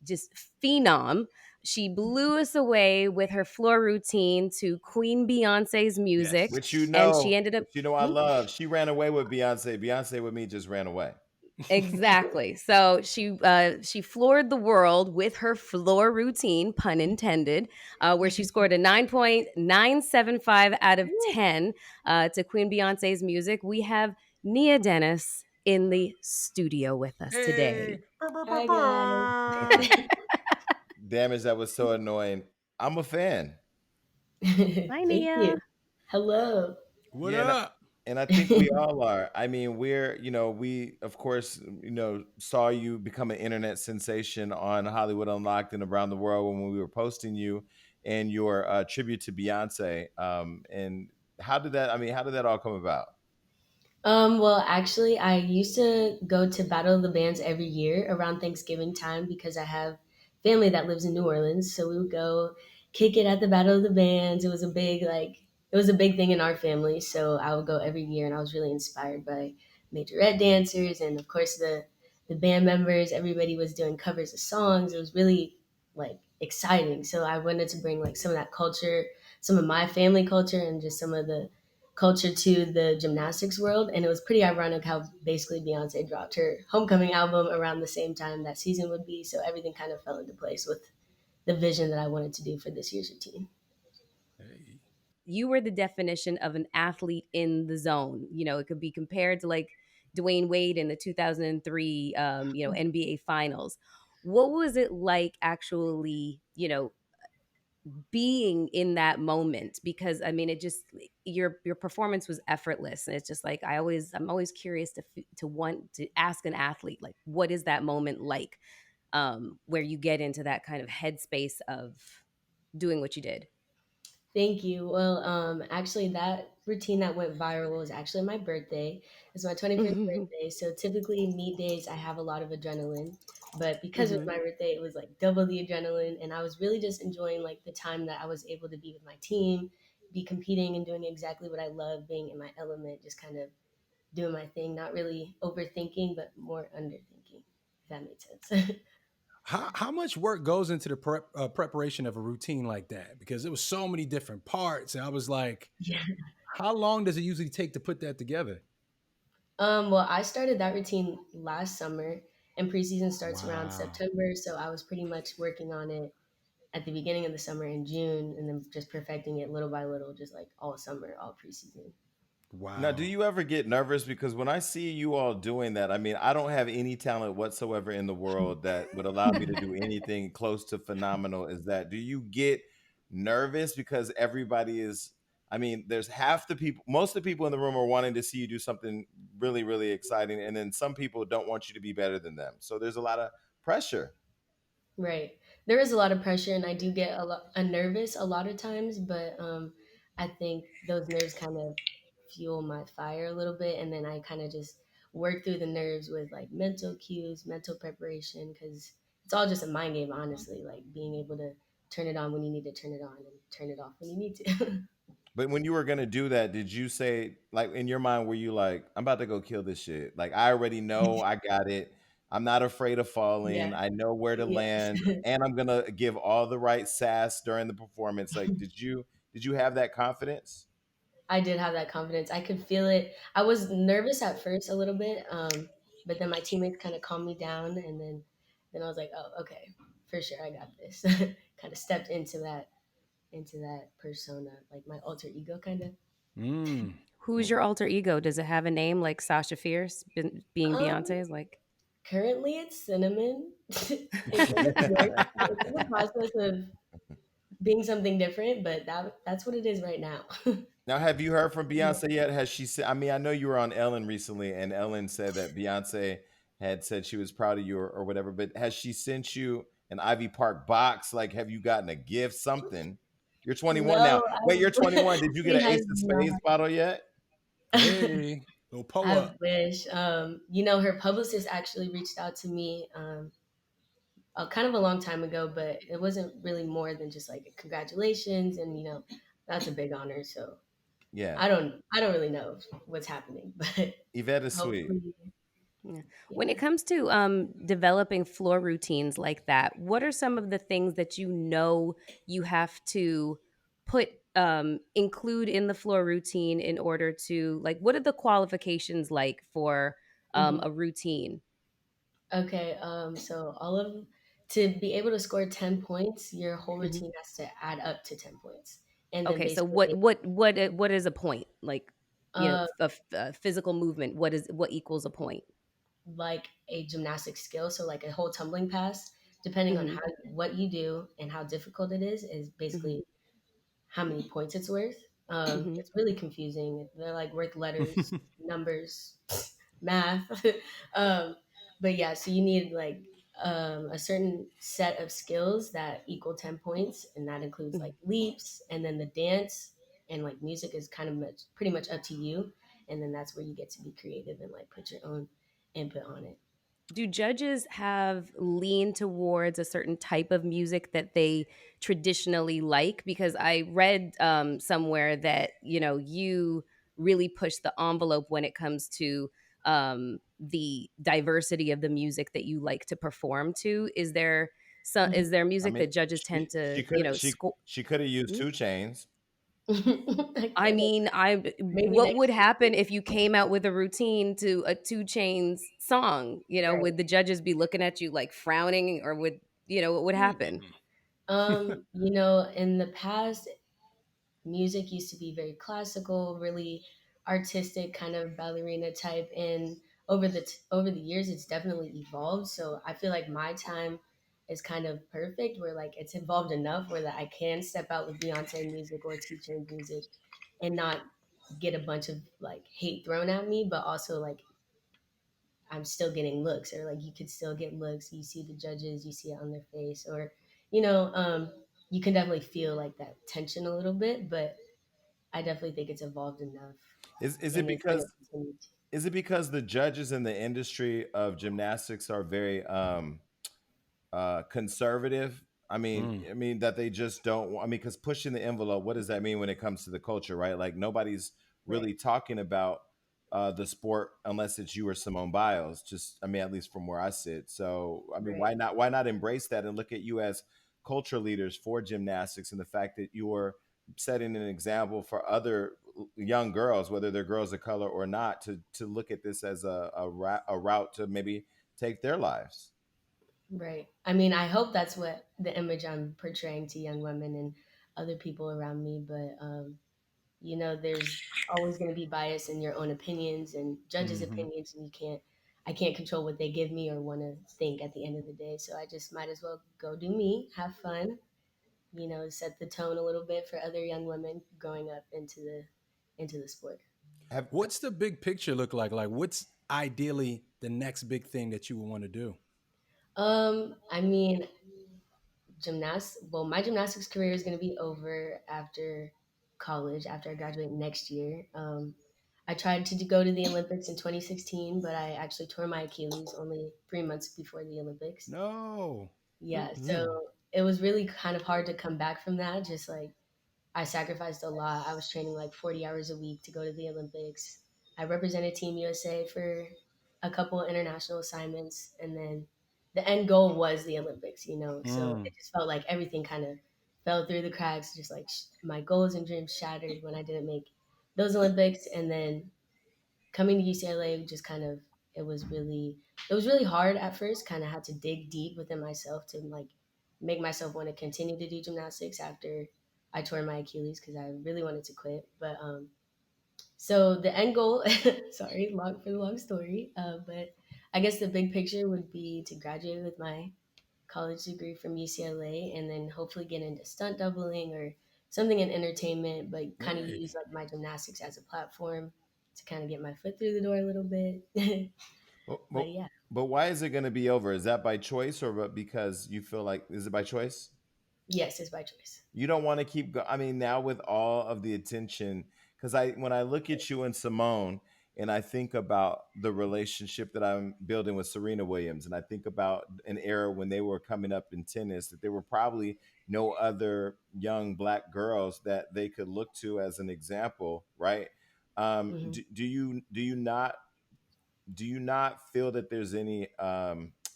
just phenom. She blew us away with her floor routine to Queen Beyonce's music, Yes. Which you and she know, ended up. which you know I Hmm? love. She ran away with Beyonce. Beyonce with me just ran away. Exactly. So she floored the world with her floor routine, pun intended, where she scored a 9.975 out of 10 to Queen Beyonce's music. We have Nia Dennis in the studio with us Hey. today. Hi guys. Damage, that was so annoying. I'm a fan. Hi, Thank you. Nia. Hello. What Yeah, up? and I think we all are. I mean, we of course, saw you become an internet sensation on Hollywood Unlocked and around the world when we were posting you and your tribute to Beyonce. And how did that all come about? Well, actually, I used to go to Battle of the Bands every year around Thanksgiving time because I have family that lives in New Orleans. So we would go kick it at the Battle of the Bands. It was a big thing in our family. So I would go every year, and I was really inspired by majorette dancers and of course the band members. Everybody was doing covers of songs. It was really like exciting. So I wanted to bring like some of that culture, some of my family culture, and just some of the culture to the gymnastics world. And it was pretty ironic how basically Beyonce dropped her homecoming album around the same time that season would be. So everything kind of fell into place with the vision that I wanted to do for this year's routine. Hey. You were the definition of an athlete in the zone. It could be compared to like Dwayne Wade in the 2003, NBA Finals. What was it like actually, being in that moment? Because I mean, it just your performance was effortless, and it's just like I'm always curious to want to ask an athlete like, what is that moment like, where you get into that kind of headspace of doing what you did. Thank you. Well, actually, that routine that went viral was actually my birthday. It's my 25th Hmm. birthday. So typically, meet days, I have a lot of adrenaline. But because it was my birthday, it was like double the adrenaline. And I was really just enjoying like the time that I was able to be with my team, be competing and doing exactly what I love, being in my element, just kind of doing my thing, not really overthinking, but more underthinking, if that made sense. How much work goes into the preparation of a routine like that? Because it was so many different parts, and I was like, Yeah. how long does it usually take to put that together? Well, I started that routine last summer, and preseason starts around Wow. September. So I was pretty much working on it at the beginning of the summer in June, and then just perfecting it little by little, just like all summer, all preseason. Now, do Wow. you ever get nervous? Because when I see you all doing that, I mean, I don't have any talent whatsoever in the world that would allow me to do anything close to phenomenal as that. Do you get nervous because everybody is, I mean, there's half the people, most of the people in the room are wanting to see you do something really, really exciting. And then some people don't want you to be better than them. So there's a lot of pressure. Right. There is a lot of pressure, and I do get a nervous a lot of times, but I think those nerves kind of fuel my fire a little bit, and then I kind of just work through the nerves with like mental cues, mental preparation, because it's all just a mind game, honestly. Like being able to turn it on when you need to turn it on and turn it off when you need to. But when you were gonna do that, did you say, like, in your mind, were you like, I'm about to go kill this shit? Like, I already know I got it. I'm not afraid of falling. Yeah, I know where to land, yeah. and I'm gonna give all the right sass during the performance. Like, did you have that confidence? I did have that confidence. I could feel it. I was nervous at first a little bit, but then my teammates kind of calmed me down, and then I was like, oh, okay, for sure, I got this. Kind of stepped into that persona, like my alter ego, kind of. Mm. Who's Well, your alter ego? Does it have a name like Sasha Fierce being Um, Beyonce's? Like, Currently, it's cinnamon. It's in the process of being something different, but that's what it is right now. Now, have you heard from Beyonce yet? Has she said? I mean, I know you were on Ellen recently, and Ellen said that Beyonce had said she was proud of you, or whatever. But has she sent you an Ivy Park box? Like, have you gotten a gift, something? You're 21 now. No, Wait, you're 21. Did you get she an has Ace of Spades not. bottle yet? hey, little pull I up. wish. Her publicist actually reached out to me kind of a long time ago, but it wasn't really more than just like congratulations, and that's a big honor. So Yeah, I don't really know what's happening, but Yvette is sweet. hopefully, yeah. When yeah. it comes to developing floor routines like that, what are some of the things that you know you have to put include in the floor routine in order to, like, what are the qualifications like for Hmm. a routine? Okay. So all of to be able to score 10 points, your whole Mhm. routine has to add up to 10 points, and then Okay, so basically what is a point? Like, uh a physical movement. What equals a point? like a gymnastic skill. So like a whole tumbling pass, depending on Hmm. how what you do and how difficult it is Hmm. basically how many points it's worth. Hmm. It's really confusing. They're like worth letters, numbers, math. um, but yeah, so you need like a certain set of skills that equal 10 points, and that includes like leaps, and then the dance and like music is kind of pretty much up to you. And then that's where you get to be creative and like put your own input on it. Do judges have lean towards a certain type of music that they traditionally like? Because I read somewhere that you really push the envelope when it comes to the diversity of the music that you like to perform to. Is there I music mean, that judges tend to score? she could have used two chains. I Okay, mean, maybe what would next happen if you came out with a routine to a Two Chains song? year. Would the judges be looking at you like frowning, or what would happen? Mm. In the past, music used to be very classical, really artistic, kind of ballerina type, and over the years, it's definitely evolved. So I feel like my time is kind of perfect, where like it's evolved enough where that I can step out with Beyonce music or Teacher music, and not get a bunch of like hate thrown at me, but also like I'm still getting looks, or like you could still get looks. You see the judges, you see it on their face, or you know, um, you can definitely feel like that tension a little bit. But I definitely think it's evolved enough, Is it and it's going to because continue to. is it because the judges in the industry of gymnastics are very conservative? Mm. I mean that they just don't. I mean, because pushing the envelope, what does that mean when it comes to the culture, right? Like nobody's Right, really talking about the sport unless it's you or Simone Biles. Just, I mean, at least from where I sit. So, I mean, right, why not embrace that and look at you as culture leaders for gymnastics and the fact that you are setting an example for other young girls, whether they're girls of color or not, to look at this as a route to maybe take their lives. right. I mean, I hope that's what the image I'm portraying to young women and other people around me. But there's always going to be bias in your own opinions and judges' Hmm. opinions, and I can't control what they give me or want to think at the end of the day. So I just might as well go do me, have fun, set the tone a little bit for other young women growing up into the sport. Have What's the big picture look like? Like, what's ideally the next big thing that you would want to do? I mean, my gymnastics career is going to be over after college, after I graduate next year. I tried to go to the Olympics in 2016, but I actually tore my Achilles only 3 months before the Olympics. No. Yeah, so Mm-mm. it was really kind of hard to come back from that. Just like I sacrificed a lot. I was training like 40 hours a week to go to the Olympics. I represented Team USA for a couple of international assignments, and then the end goal was the Olympics, you know. So Mm. it just felt like everything kind of fell through the cracks, just like my goals and dreams shattered when I didn't make those Olympics. And then coming to UCLA just kind of it was really hard at first. Kind of had to dig deep within myself to like make myself want to continue to do gymnastics after I tore my Achilles because I really wanted to quit. But so the end goal, sorry, long for the long story, but I guess the big picture would be to graduate with my college degree from UCLA and then hopefully get into stunt doubling or something in entertainment, but kind of Hey. use like my gymnastics as a platform to kind of get my foot through the door a little bit. But, but, But yeah, but why is it going to be over? Is that by choice or because you feel like, is it by choice? yes, it's by choice. You don't want to keep I mean, now with all of the attention, because when I look at you and Simone, and I think about the relationship that I'm building with Serena Williams, and I think about an era when they were coming up in tennis, that there were probably no other young black girls that they could look to as an example, right? Hmm. Do you not feel that there's any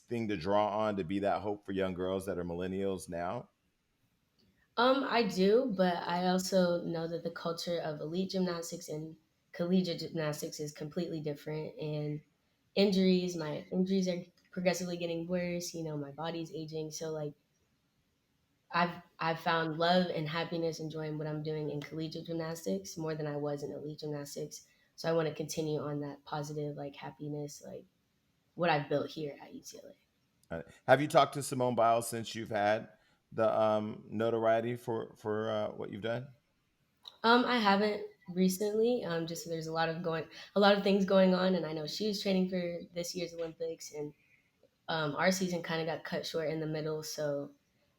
thing to draw on to be that hope for young girls that are millennials now? I do, but I also know that the culture of elite gymnastics and collegiate gymnastics is completely different. And my injuries are progressively getting worse. You know, my body's aging. So like I've found love and happiness enjoying what I'm doing in collegiate gymnastics more than I was in elite gymnastics. So I want to continue on that positive like happiness, like what I've built here at UCLA. Have you talked to Simone Biles since you've had the notoriety for what you've done? I haven't recently. Just there's a lot of things going on, and I know she's training for this year's Olympics, and our season kind of got cut short in the middle, so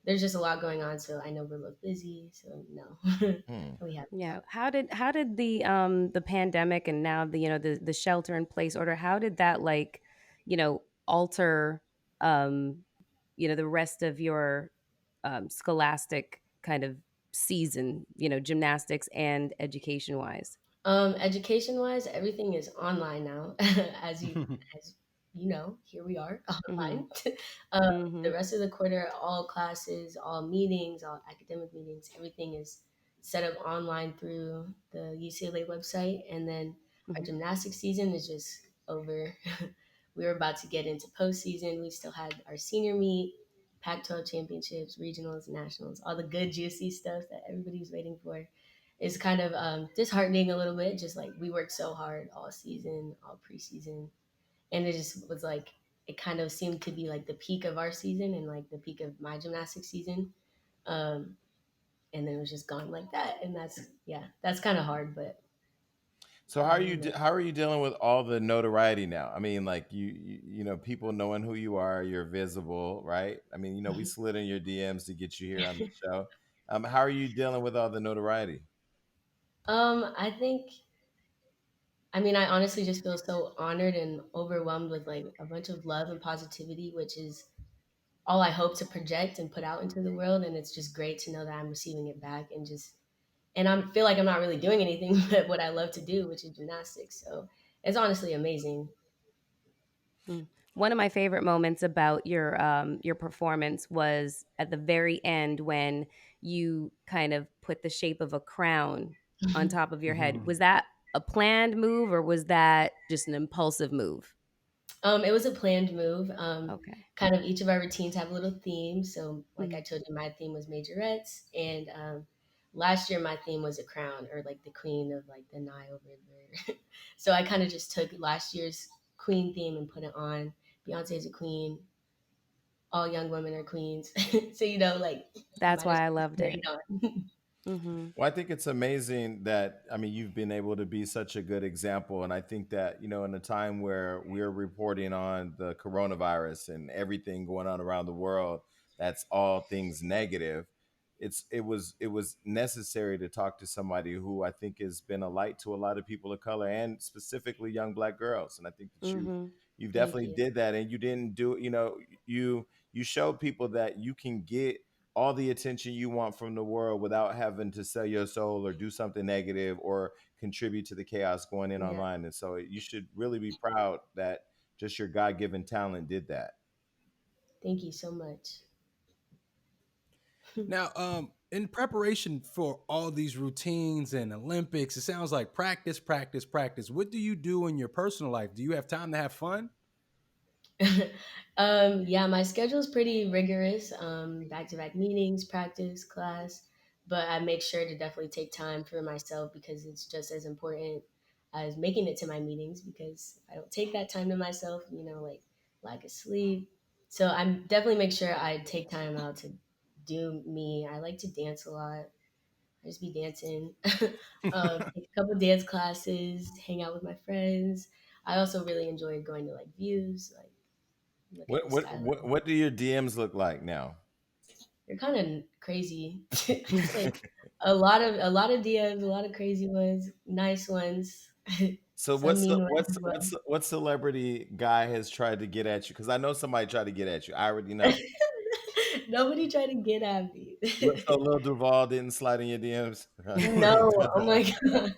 there's just a lot going on. So I know we're both busy, so no, Hmm. we haven't Yeah. talked. How did the pandemic and now the shelter in place order, how did that like, alter um the rest of your scholastic kind of season, gymnastics and education wise? Education wise, everything is online now, as you as you know. Here we are Mhm. online. um, the Mhm. rest of the quarter, all classes, all meetings, all academic meetings, everything is set up online through the UCLA website, and then our Mhm. gymnastics season is just over. We were about to get into postseason. We still had our senior meet, Pac-12 championships, regionals, nationals, all the good juicy stuff that everybody's waiting for. It's kind of disheartening a little bit. Just like we worked so hard all season, all preseason, and it just was like it kind of seemed to be like the peak of our season and like the peak of my gymnastics season. Um, and then it was just gone like that, and that's kind of hard, but So how are you know. how are you dealing with all the notoriety now? I mean, like people knowing who you are, you're visible, right? I mean, we slid in your DMs to get you here on the show. How are you dealing with all the notoriety? I think I mean, I honestly just feel so honored and overwhelmed with like a bunch of love and positivity, which is all I hope to project and put out into the world. And it's just great to know that I'm receiving it back and I feel like I'm not really doing anything but what I love to do, which is gymnastics. So it's honestly amazing. Mm. One of my favorite moments about your performance was at the very end when you kind of put the shape of a crown on top of your head. Was that a planned move or was that just an impulsive move? It was a planned move. Okay. Kind of each of our routines have a little theme. So, like I Mhm. told you, my theme was majorettes, and last year my theme was a crown or like the queen of like the Nile River. So I kind of just took last year's queen theme and put it on. Beyonce's a queen. All young women are queens. So like That's might as why I well loved carry it. it on. Mhm. Well, I think it's amazing that, I mean, you've been able to be such a good example. And I think that, in a time where we're reporting on the coronavirus and everything going on around the world, that's all things negative. it was necessary to talk to somebody who I think has been a light to a lot of people of color and specifically young Black girls. And I think that Mm-hmm. you've Thank definitely you. did that, and you didn't do, you showed people that you can get all the attention you want from the world without having to sell your soul or do something negative or contribute to the chaos going in Yeah. online. And so you should really be proud that just your God-given talent did that. Thank you so much. Now, in preparation for all these routines and Olympics, it sounds like practice, practice, practice. What do you do in your personal life? Do you have time to have fun? Yeah, my schedule is pretty rigorous. Back to back meetings, practice, class, but I make sure to definitely take time for myself because it's just as important as making it to my meetings. Because if I don't take that time to myself, like lack of sleep. So I'm definitely make sure I take time out to do me. I like to dance a lot. I just be dancing. Take a couple dance classes, hang out with my friends. I also really enjoy going to like views, like look at What the what skyline. what what do your DMs look like now? They're kind of crazy. It's like a lot of DMs, a lot of crazy ones, nice ones, So some what's mean the ones what's as well. what celebrity guy has tried to get at you? Because I know somebody tried to get at you. I already know. Nobody tried to get at me. So Lil Duval didn't slide in your DMs. No, oh my god,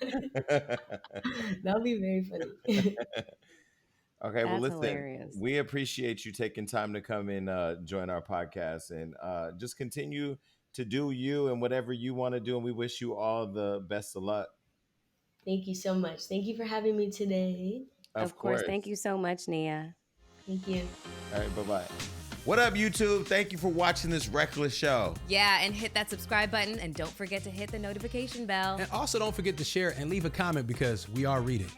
that'd be very funny. Okay, well, That's listen, hilarious. we appreciate you taking time to come and join our podcast, and just continue to do you and whatever you want to do. And we wish you all the best of luck. Thank you so much. Thank you for having me today. Of Of course. course. Thank you so much, Nia. Thank you. All right, bye bye. What up, YouTube? Thank you for watching this reckless show. Yeah, and hit that subscribe button and don't forget to hit the notification bell. And also don't forget to share and leave a comment because we are reading.